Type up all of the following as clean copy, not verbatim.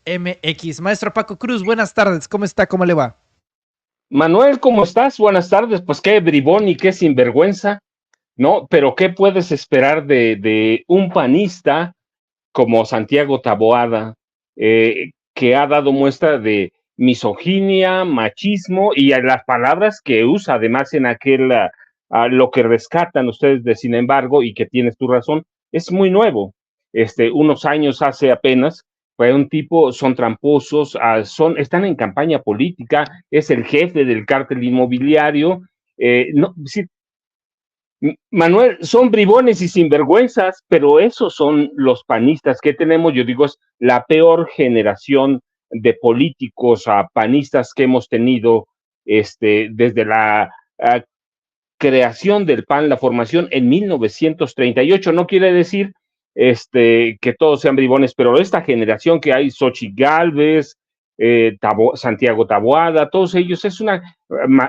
MX. Maestro Paco Cruz, buenas tardes, ¿cómo está? ¿Cómo le va? Manuel, ¿cómo estás? Buenas tardes. Pues qué bribón y qué sinvergüenza, ¿no? Pero ¿qué puedes esperar de un panista como Santiago Taboada, que ha dado muestra de misoginia, machismo y a las palabras que usa además en aquel, lo que rescatan ustedes de Sin embargo, y que tienes tu razón, es muy nuevo. Unos años hace apenas, fue un tipo, son tramposos, están en campaña política, es el jefe del cártel inmobiliario. No, sí, Manuel, son bribones y sinvergüenzas, pero esos son los panistas que tenemos. Yo digo, es la peor generación de políticos panistas que hemos tenido desde la creación del PAN, la formación en 1938. No quiere decir que todos sean bribones, pero esta generación que hay, Xochitl Gálvez, Santiago Taboada, todos ellos,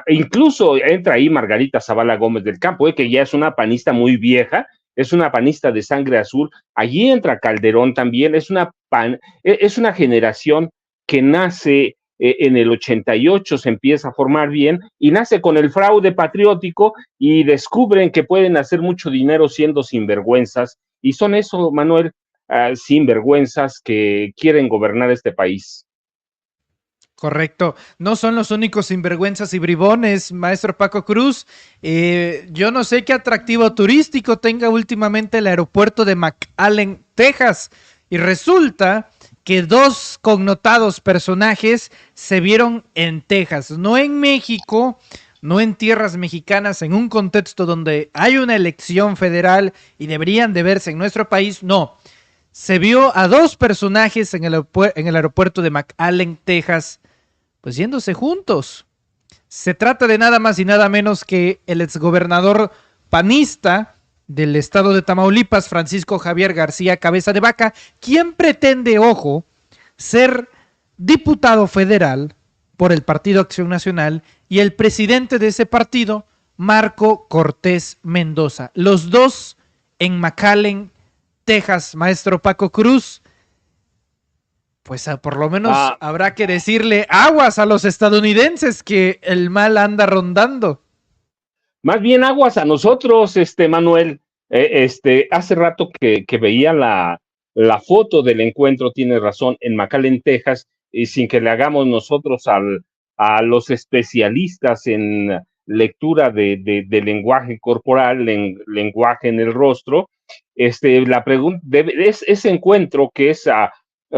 incluso entra ahí Margarita Zavala Gómez del Campo, que ya es una panista muy vieja, es una panista de sangre azul. Allí entra Calderón también, es una generación que nace en el 88, se empieza a formar bien y nace con el fraude patriótico y descubren que pueden hacer mucho dinero siendo sinvergüenzas, y son eso, Manuel, sinvergüenzas que quieren gobernar este país. Correcto, no son los únicos sinvergüenzas y bribones, maestro Paco Cruz. Yo no sé qué atractivo turístico tenga últimamente el aeropuerto de McAllen, Texas, y resulta que dos connotados personajes se vieron en Texas, no en México, no en tierras mexicanas, en un contexto donde hay una elección federal y deberían de verse en nuestro país, no. Se vio a dos personajes en el aeropuerto de McAllen, Texas, pues yéndose juntos. Se trata de nada más y nada menos que el exgobernador panista del estado de Tamaulipas, Francisco Javier García Cabeza de Vaca, quien pretende, ojo, ser diputado federal por el Partido Acción Nacional, y el presidente de ese partido, Marco Cortés Mendoza. Los dos en McAllen, Texas, maestro Paco Cruz. Pues por lo menos habrá que decirle aguas a los estadounidenses, que el mal anda rondando. Más bien aguas a nosotros, Manuel. Hace rato que veía la foto del encuentro, tiene razón, en McAllen, Texas, y sin que le hagamos nosotros a los especialistas en lectura de lenguaje corporal, lenguaje en el rostro, la pregunta, es ese encuentro que es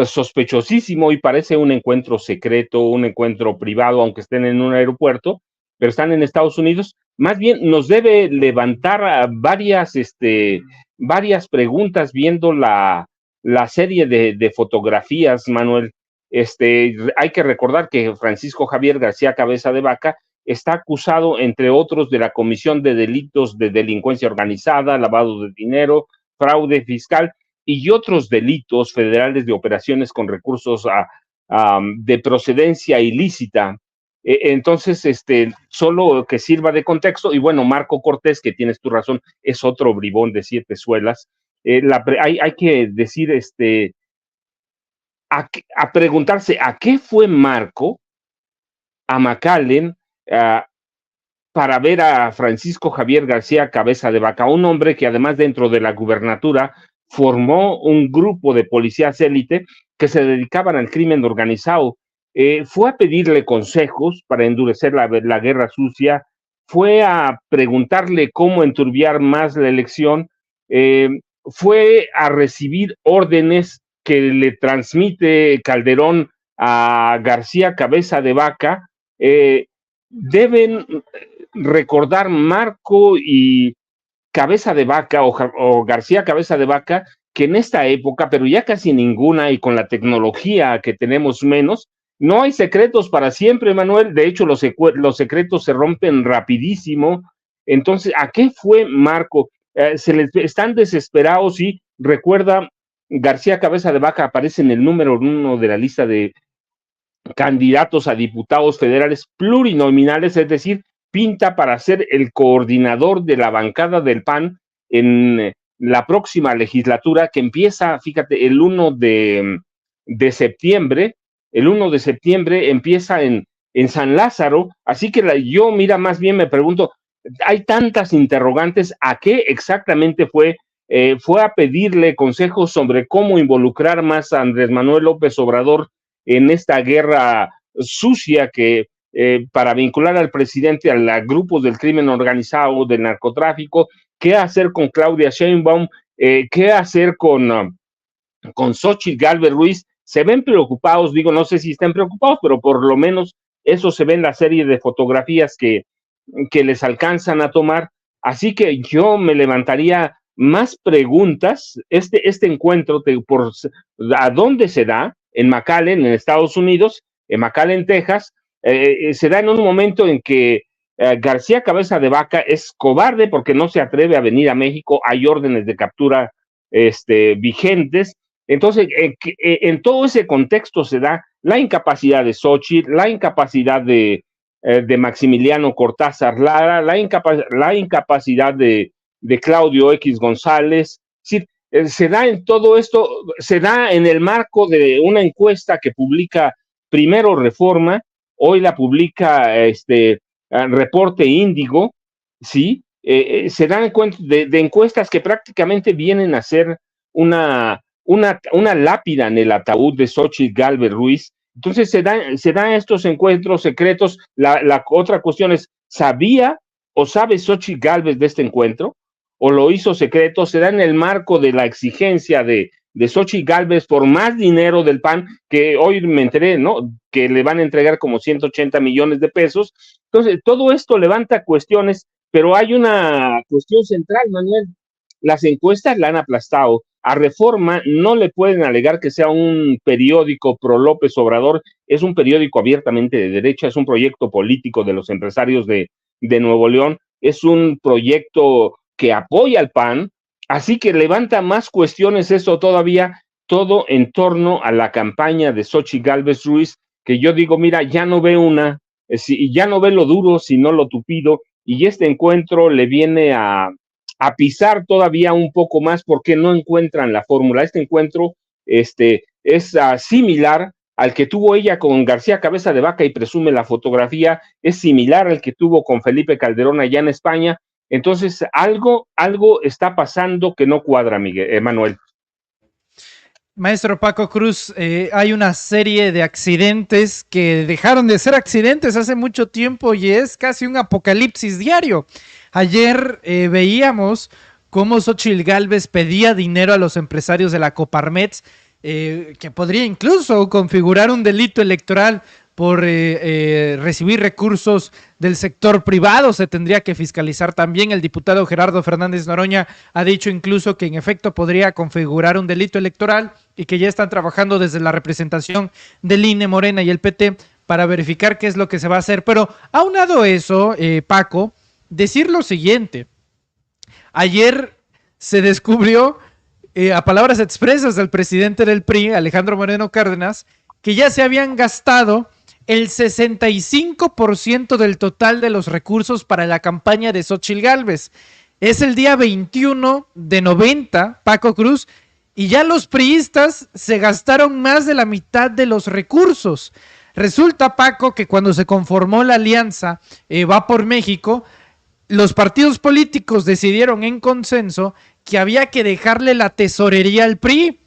sospechosísimo y parece un encuentro secreto, un encuentro privado, aunque estén en un aeropuerto, pero están en Estados Unidos. Más bien nos debe levantar varias preguntas viendo la serie de fotografías, Manuel. Hay que recordar que Francisco Javier García Cabeza de Vaca está acusado, entre otros, de la comisión de delitos de delincuencia organizada, lavado de dinero, fraude fiscal y otros delitos federales de operaciones con recursos de procedencia ilícita. Entonces, solo que sirva de contexto, y bueno, Marco Cortés, que tienes tu razón, es otro bribón de 7 suelas. Hay que decir, a preguntarse, ¿a qué fue Marco a McAllen para ver a Francisco Javier García Cabeza de Vaca, un hombre que además dentro de la gubernatura formó un grupo de policías élite que se dedicaban al crimen organizado? Fue a pedirle consejos para endurecer la guerra sucia, fue a preguntarle cómo enturbiar más la elección, fue a recibir órdenes que le transmite Calderón a García Cabeza de Vaca. Deben recordar Marco y Cabeza de Vaca o García Cabeza de Vaca, que en esta época, pero ya casi ninguna, y con la tecnología que tenemos menos, no hay secretos para siempre, Manuel. De hecho, los secretos se rompen rapidísimo. Entonces, ¿a qué fue Marco? Están desesperados, y recuerda, García Cabeza de Vaca aparece en el número 1 de la lista de candidatos a diputados federales plurinominales, es decir, pinta para ser el coordinador de la bancada del PAN en la próxima legislatura, que empieza, fíjate, el 1 de septiembre. El 1 de septiembre empieza en San Lázaro, así que yo, mira, más bien me pregunto, hay tantas interrogantes, ¿a qué exactamente fue? Fue a pedirle consejos sobre cómo involucrar más a Andrés Manuel López Obrador en esta guerra sucia que para vincular al presidente a grupos del crimen organizado, del narcotráfico, qué hacer con Claudia Sheinbaum, qué hacer con Xóchitl Gálvez Ruiz. Se ven preocupados, digo, no sé si estén preocupados, pero por lo menos eso se ve en la serie de fotografías que les alcanzan a tomar. Así que yo me levantaría más preguntas. Este encuentro, ¿a dónde se da? En McAllen, en Estados Unidos, en McAllen, Texas. Se da en un momento en que García Cabeza de Vaca es cobarde porque no se atreve a venir a México. Hay órdenes de captura vigentes. Entonces, en todo ese contexto se da la incapacidad de Xóchitl, la incapacidad de Maximiliano Cortázar Lara, la incapacidad de Claudio X González. Sí, se da en todo esto, se da en el marco de una encuesta que publica primero Reforma, hoy la publica Reporte Índigo, ¿sí? Se dan de encuestas que prácticamente vienen a ser una lápida en el ataúd de Xóchitl Gálvez Ruiz. Entonces se dan estos encuentros secretos. La otra cuestión es, ¿sabía o sabe Xóchitl Gálvez de este encuentro? ¿O lo hizo secreto? Se da en el marco de la exigencia de Xóchitl Gálvez por más dinero del PAN, que hoy me enteré, ¿no? Que le van a entregar como 180 millones de pesos. Entonces, todo esto levanta cuestiones, pero hay una cuestión central, Manuel. Las encuestas la han aplastado. A Reforma no le pueden alegar que sea un periódico pro López Obrador, es un periódico abiertamente de derecha, es un proyecto político de los empresarios de Nuevo León, es un proyecto que apoya al PAN, así que levanta más cuestiones eso todavía, todo en torno a la campaña de Xóchitl Gálvez Ruiz, que yo digo, mira, ya no ve ya no ve lo duro, sino lo tupido, y este encuentro le viene a pisar todavía un poco más porque no encuentran la fórmula. Este encuentro es similar al que tuvo ella con García Cabeza de Vaca, y presume la fotografía, es similar al que tuvo con Felipe Calderón allá en España. Entonces, algo está pasando que no cuadra, Manuel. Maestro Paco Cruz, hay una serie de accidentes que dejaron de ser accidentes hace mucho tiempo y es casi un apocalipsis diario. Ayer veíamos cómo Xóchitl Gálvez pedía dinero a los empresarios de la Coparmex, que podría incluso configurar un delito electoral por recibir recursos del sector privado. Se tendría que fiscalizar también. El diputado Gerardo Fernández Noroña ha dicho incluso que en efecto podría configurar un delito electoral y que ya están trabajando desde la representación del INE, Morena y el PT para verificar qué es lo que se va a hacer. Pero aunado eso, Paco, decir lo siguiente. Ayer se descubrió, a palabras expresas del presidente del PRI, Alejandro Moreno Cárdenas, que ya se habían gastado el 65% del total de los recursos para la campaña de Xóchitl Gálvez. Es el día 21 de 90, Paco Cruz, y ya los priistas se gastaron más de la mitad de los recursos. Resulta, Paco, que cuando se conformó la alianza Va por México, los partidos políticos decidieron en consenso que había que dejarle la tesorería al PRI.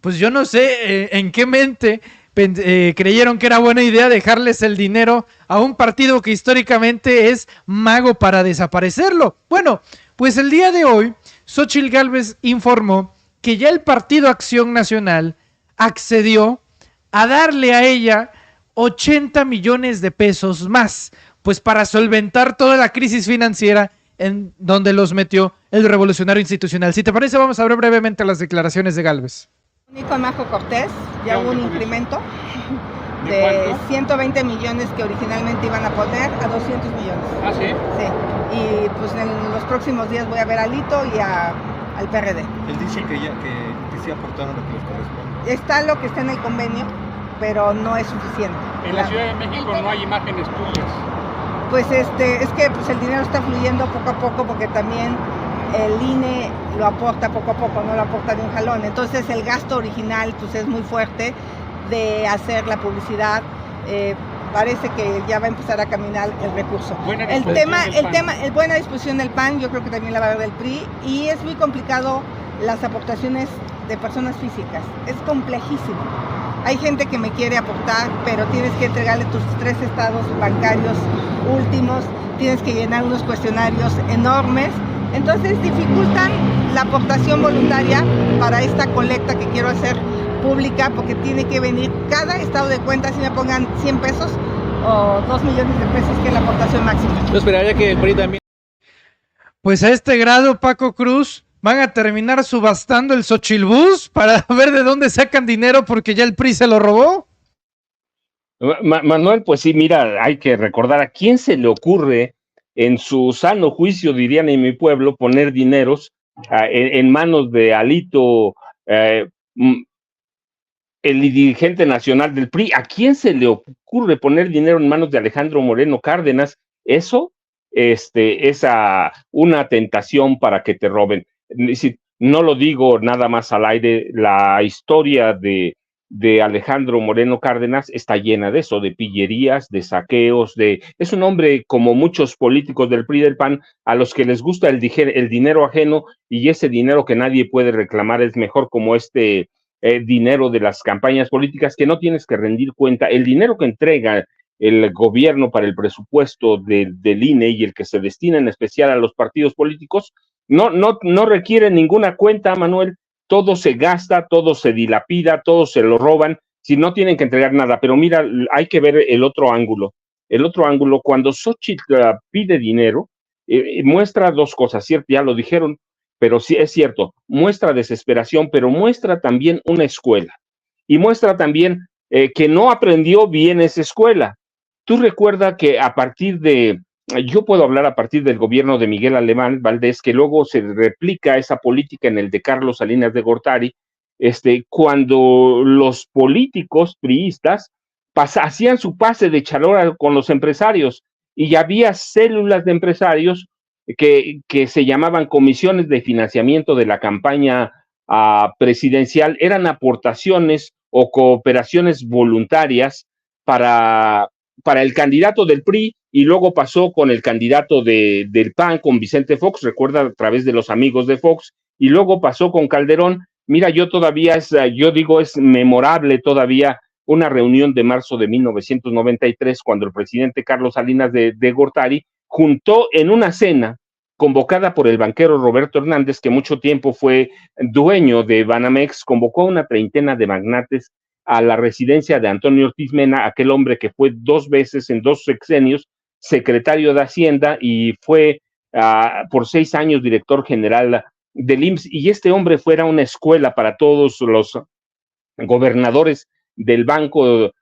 Pues yo no sé en qué mente creyeron que era buena idea dejarles el dinero a un partido que históricamente es mago para desaparecerlo. Bueno, pues el día de hoy, Xóchitl Gálvez informó que ya el Partido Acción Nacional accedió a darle a ella 80 millones de pesos más, pues para solventar toda la crisis financiera en donde los metió el Revolucionario Institucional. Si te parece, vamos a ver brevemente las declaraciones de Gálvez. Con Majo Cortés ya hubo un incremento de 120 millones que originalmente iban a poner a 200 millones. ¿Ah, sí? Sí, y pues en los próximos días voy a ver a Lito y al PRD. Él dice que sí aportaron lo que les corresponde. Está lo que está en el convenio, pero no es suficiente. En la Ciudad de México no hay imágenes tuyas. Pues es que pues el dinero está fluyendo poco a poco porque también el INE lo aporta poco a poco, no lo aporta de un jalón. Entonces el gasto original pues es muy fuerte de hacer la publicidad. Parece que ya va a empezar a caminar el recurso. Buena disposición del PAN, yo creo que también la va a haber del PRI, y es muy complicado las aportaciones de personas físicas, es complejísimo. Hay gente que me quiere aportar, pero tienes que entregarle tus 3 estados bancarios últimos, tienes que llenar unos cuestionarios enormes, entonces dificultan la aportación voluntaria para esta colecta que quiero hacer pública, porque tiene que venir cada estado de cuenta, si me pongan 100 pesos o 2 millones de pesos, que es la aportación máxima. Yo esperaría que el PRI también... Pues a este grado, Paco Cruz, van a terminar subastando el Xochilbús para ver de dónde sacan dinero porque ya el PRI se lo robó. Manuel, pues sí, mira, hay que recordar a quién se le ocurre en su sano juicio, dirían en mi pueblo, poner dineros en manos de Alito, el dirigente nacional del PRI. ¿A quién se le ocurre poner dinero en manos de Alejandro Moreno Cárdenas? Eso es una tentación para que te roben. No lo digo nada más al aire, la historia de Alejandro Moreno Cárdenas está llena de eso, de pillerías, de saqueos, es un hombre como muchos políticos del PRI y del PAN a los que les gusta el dinero ajeno, y ese dinero que nadie puede reclamar es mejor, como dinero de las campañas políticas que no tienes que rendir cuenta. El dinero que entrega el gobierno para el presupuesto del INE y el que se destina en especial a los partidos políticos no requiere ninguna cuenta, Manuel. Todo se gasta, todo se dilapida, todo se lo roban, si no tienen que entregar nada. Pero mira, hay que ver el otro ángulo. Cuando Xochitl pide dinero, muestra 2 cosas, ¿cierto? Ya lo dijeron, pero sí es cierto, muestra desesperación, pero muestra también una escuela, y muestra también que no aprendió bien esa escuela. Tú recuerda que yo puedo hablar a partir del gobierno de Miguel Alemán Valdés, que luego se replica esa política en el de Carlos Salinas de Gortari, cuando los políticos priistas hacían su pase de chalora con los empresarios, y había células de empresarios que se llamaban comisiones de financiamiento de la campaña presidencial. Eran aportaciones o cooperaciones voluntarias para el candidato del PRI, y luego pasó con el candidato del PAN, con Vicente Fox, recuerda, a través de los amigos de Fox, y luego pasó con Calderón. Mira, es memorable todavía una reunión de marzo de 1993, cuando el presidente Carlos Salinas de Gortari juntó en una cena convocada por el banquero Roberto Hernández, que mucho tiempo fue dueño de Banamex, convocó a una treintena de magnates a la residencia de Antonio Ortiz Mena, aquel hombre que fue 2 veces en 2 sexenios secretario de Hacienda y fue por 6 años director general del IMSS, y este hombre fuera una escuela para todos los gobernadores del Banco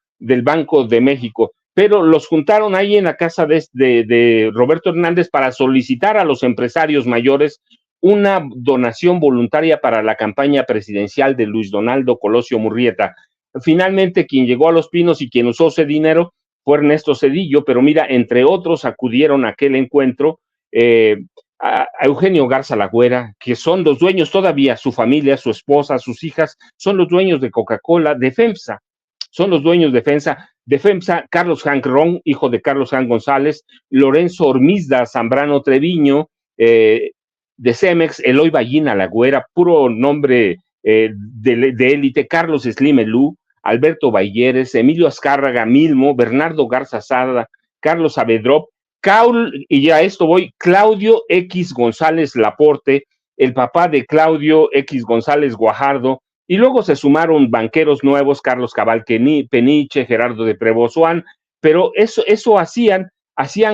de México. Pero los juntaron ahí en la casa de Roberto Hernández para solicitar a los empresarios mayores una donación voluntaria para la campaña presidencial de Luis Donaldo Colosio Murrieta. Finalmente, quien llegó a Los Pinos y quien usó ese dinero fue Ernesto Zedillo, pero mira, entre otros acudieron a aquel encuentro a Eugenio Garza Lagüera, que son los dueños todavía, su familia, su esposa, sus hijas, son los dueños de Coca-Cola, de FEMSA, son los dueños de FEMSA, Carlos Hank Ron, hijo de Carlos Hank González, Lorenzo Ormizda Zambrano Treviño, de Cemex, Eloy Ballina Lagüera, puro nombre de élite, Carlos Slimelú, Alberto Balleres, Emilio Azcárraga Milmo, Bernardo Garza Sada, Carlos Avedrop, y ya a esto voy, Claudio X González Laporte, el papá de Claudio X González Guajardo, y luego se sumaron banqueros nuevos, Carlos Cabal Peniche, Gerardo de Prebozoán, pero eso hacían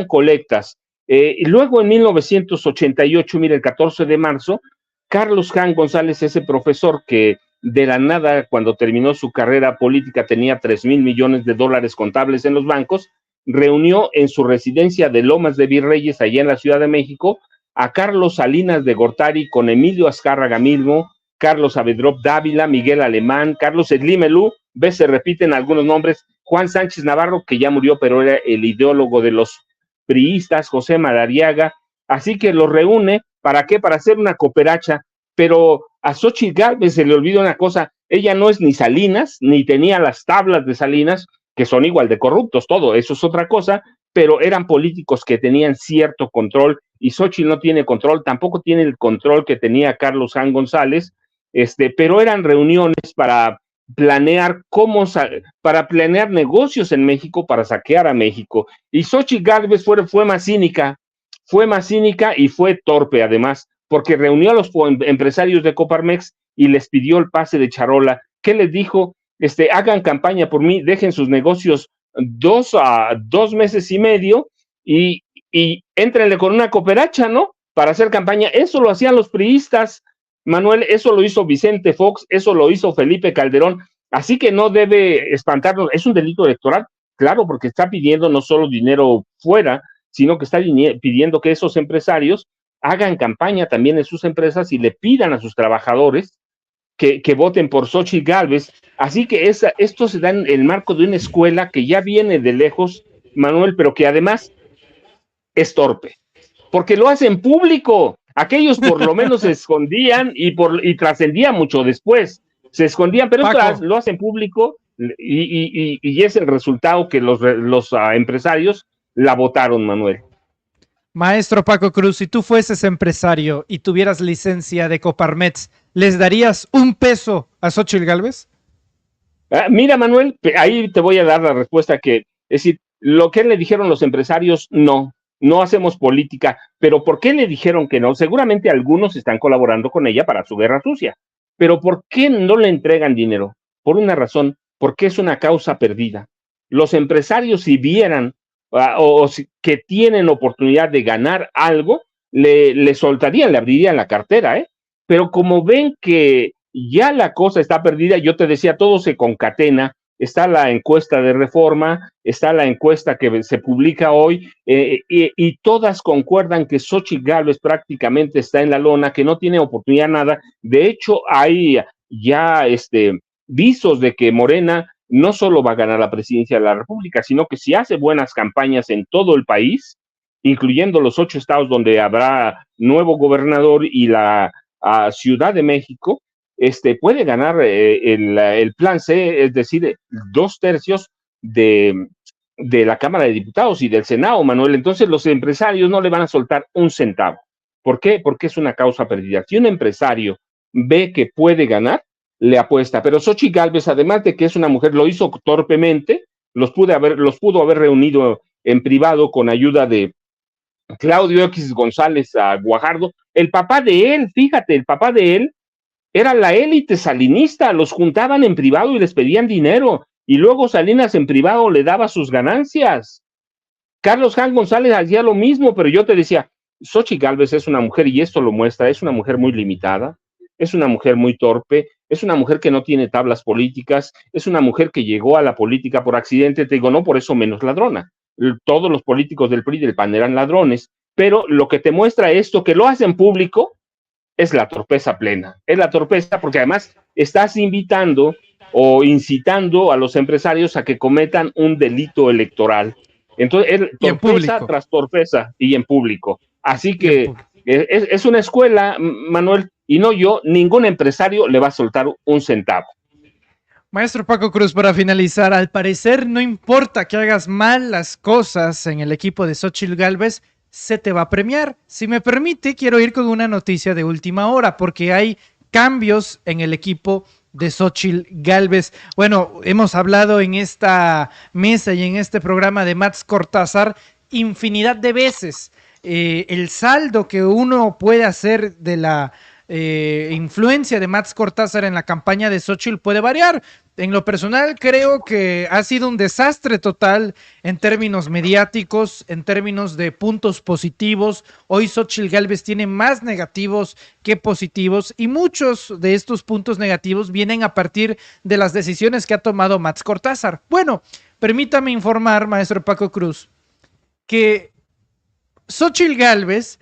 colectas. Y luego en 1988, mira, el 14 de marzo, Carlos Jan González, ese profesor que de la nada, cuando terminó su carrera política, tenía $3,000 millones contables en los bancos, reunió en su residencia de Lomas de Virreyes, allá en la Ciudad de México, a Carlos Salinas de Gortari con Emilio Azcárraga Milmo, Carlos Avedrop Dávila, Miguel Alemán, Carlos Slimelú, se repiten algunos nombres, Juan Sánchez Navarro, que ya murió, pero era el ideólogo de los priistas, José Madariaga, así que los reúne ¿Para qué? Para hacer una cooperacha. Pero a Xochitl Gálvez se le olvida una cosa, ella no es ni Salinas, ni tenía las tablas de Salinas, que son igual de corruptos, todo, eso es otra cosa, pero eran políticos que tenían cierto control, y Xochitl no tiene control, tampoco tiene el control que tenía Carlos Jan González, pero eran reuniones para planear para planear negocios en México, para saquear a México, y Xochitl Gálvez fue más cínica y fue torpe además, porque reunió a los empresarios de Coparmex y les pidió el pase de charola. ¿Qué les dijo? Hagan campaña por mí, dejen sus negocios 2 meses y medio y éntrenle con una cooperacha, ¿no? Para hacer campaña. Eso lo hacían los priistas, Manuel, eso lo hizo Vicente Fox, eso lo hizo Felipe Calderón, así que no debe espantarnos, es un delito electoral, claro, porque está pidiendo no solo dinero fuera, sino que está pidiendo que esos empresarios hagan campaña también en sus empresas y le pidan a sus trabajadores que voten por Xochitl Gálvez. Así que esto se da en el marco de una escuela que ya viene de lejos, Manuel, pero que además es torpe, porque lo hacen público. Aquellos por lo menos se escondían y trascendían mucho después. Se escondían, pero lo hacen público y es el resultado que los empresarios la votaron, Manuel. Maestro Paco Cruz, si tú fueses empresario y tuvieras licencia de Coparmex, ¿les darías $1 a Xochitl Gálvez? Mira, Manuel, ahí te voy a dar la respuesta es decir, lo que le dijeron los empresarios, no hacemos política, pero ¿por qué le dijeron que no? Seguramente algunos están colaborando con ella para su guerra sucia, pero ¿por qué no le entregan dinero? Por una razón, porque es una causa perdida. Los empresarios, si vieran que tienen oportunidad de ganar algo, le soltarían, le abrirían la cartera, pero como ven que ya la cosa está perdida, yo te decía, todo se concatena, está la encuesta de Reforma, está la encuesta que se publica hoy, y todas concuerdan que Xochitl Gálvez prácticamente está en la lona, que no tiene oportunidad nada. De hecho, hay ya visos de que Morena no solo va a ganar la presidencia de la República, sino que si hace buenas campañas en todo el país, incluyendo los 8 estados donde habrá nuevo gobernador y la Ciudad de México, puede ganar el plan C, es decir, 2/3 de la Cámara de Diputados y del Senado, Manuel. Entonces los empresarios no le van a soltar un centavo. ¿Por qué? Porque es una causa perdida. Si un empresario ve que puede ganar, le apuesta. Pero Xochitl Gálvez, además de que es una mujer, lo hizo torpemente, los pudo haber reunido en privado con ayuda de Claudio X González a Guajardo. El papá de él era la élite salinista, los juntaban en privado y les pedían dinero, y luego Salinas en privado le daba sus ganancias. Carlos Jan González hacía lo mismo, pero yo te decía, Xochitl Gálvez es una mujer, y esto lo muestra, es una mujer muy limitada, es una mujer muy torpe, es una mujer que no tiene tablas políticas, es una mujer que llegó a la política por accidente, te digo, no por eso menos ladrona. Todos los políticos del PRI y del PAN eran ladrones, pero lo que te muestra esto, que lo hacen público, es la torpeza plena. Es la torpeza porque además estás invitando o incitando a los empresarios a que cometan un delito electoral. Entonces, es torpeza tras torpeza y en público. Así que es una escuela, Manuel, y ningún empresario le va a soltar un centavo. Maestro Paco Cruz, para finalizar, al parecer no importa que hagas mal las cosas en el equipo de Xochitl Gálvez, se te va a premiar. Si me permite, quiero ir con una noticia de última hora, porque hay cambios en el equipo de Xochitl Gálvez. Bueno, hemos hablado en esta mesa y en este programa de Mats Cortázar infinidad de veces. El saldo que uno puede hacer de la influencia de Mats Cortázar en la campaña de Xochitl puede variar. En lo personal creo que ha sido un desastre total en términos mediáticos, en términos de puntos positivos. Hoy Xochitl Gálvez tiene más negativos que positivos y muchos de estos puntos negativos vienen a partir de las decisiones que ha tomado Mats Cortázar. Bueno, permítame informar, maestro Paco Cruz, que Xochitl Gálvez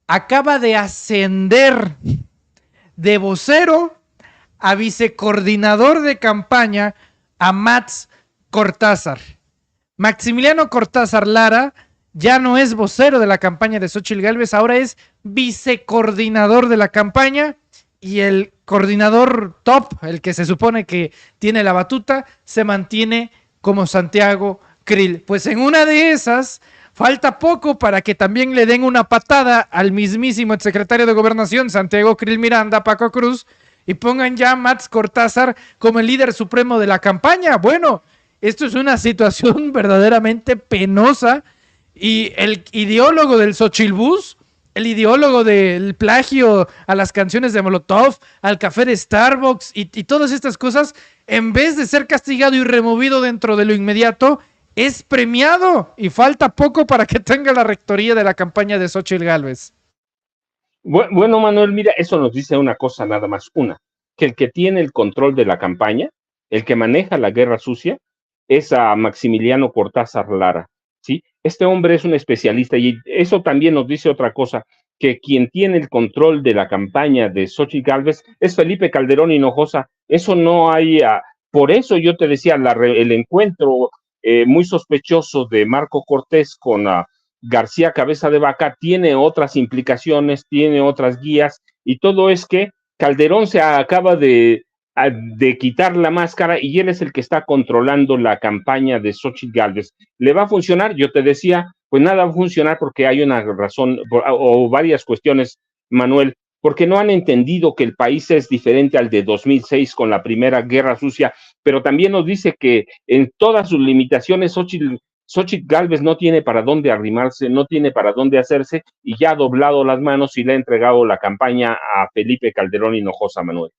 acaba de ascender de vocero a vicecoordinador de campaña a Mats Cortázar. Maximiliano Cortázar Lara ya no es vocero de la campaña de Xochitl Gálvez, ahora es vicecoordinador de la campaña, y el coordinador top, el que se supone que tiene la batuta, se mantiene como Santiago Krill. Pues en una de esas falta poco para que también le den una patada al mismísimo exsecretario de Gobernación, Santiago Krill Miranda, Paco Cruz, y pongan ya a Mats Cortázar como el líder supremo de la campaña. Bueno, esto es una situación verdaderamente penosa, y el ideólogo del Xochilbús, el ideólogo del plagio a las canciones de Molotov, al café de Starbucks y todas estas cosas, en vez de ser castigado y removido dentro de lo inmediato, es premiado, y falta poco para que tenga la rectoría de la campaña de Xóchitl Gálvez. Bueno, Manuel, mira, eso nos dice una cosa nada más, una, que el que tiene el control de la campaña, el que maneja la guerra sucia, es a Maximiliano Cortázar Lara, ¿sí? Este hombre es un especialista, y eso también nos dice otra cosa, que quien tiene el control de la campaña de Xóchitl Gálvez es Felipe Calderón Hinojosa. Eso no hay, por eso yo te decía, el encuentro muy sospechoso de Marco Cortés con García Cabeza de Vaca tiene otras implicaciones, tiene otras guías, y todo es que Calderón se acaba de quitar la máscara, y él es el que está controlando la campaña de Xóchitl Gálvez. ¿Le va a funcionar? Yo te decía, pues nada va a funcionar, porque hay una razón o varias cuestiones, Manuel, porque no han entendido que el país es diferente al de 2006 con la primera guerra sucia, pero también nos dice que en todas sus limitaciones Xóchitl Gálvez no tiene para dónde arrimarse, no tiene para dónde hacerse, y ya ha doblado las manos y le ha entregado la campaña a Felipe Calderón Hinojosa, Manuel.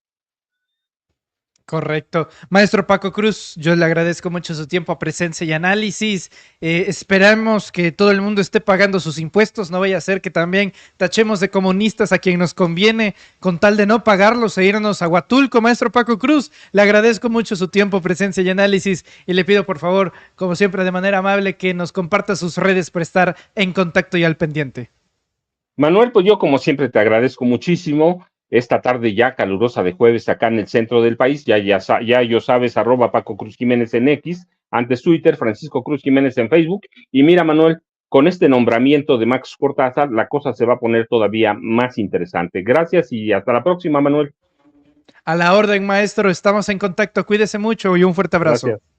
Correcto. Maestro Paco Cruz, yo le agradezco mucho su tiempo, presencia y análisis. Esperamos que todo el mundo esté pagando sus impuestos. No vaya a ser que también tachemos de comunistas a quien nos conviene con tal de no pagarlos e irnos a Huatulco. Maestro Paco Cruz, le agradezco mucho su tiempo, presencia y análisis, y le pido por favor, como siempre de manera amable, que nos comparta sus redes para estar en contacto y al pendiente. Manuel, pues yo como siempre te agradezco muchísimo esta tarde ya calurosa de jueves acá en el centro del país. Ya yo sabes, @Paco Cruz Jiménez en X, antes Twitter, Francisco Cruz Jiménez en Facebook. Y mira, Manuel, con este nombramiento de Max Cortázar, la cosa se va a poner todavía más interesante. Gracias y hasta la próxima, Manuel. A la orden, maestro, estamos en contacto. Cuídese mucho y un fuerte abrazo. Gracias.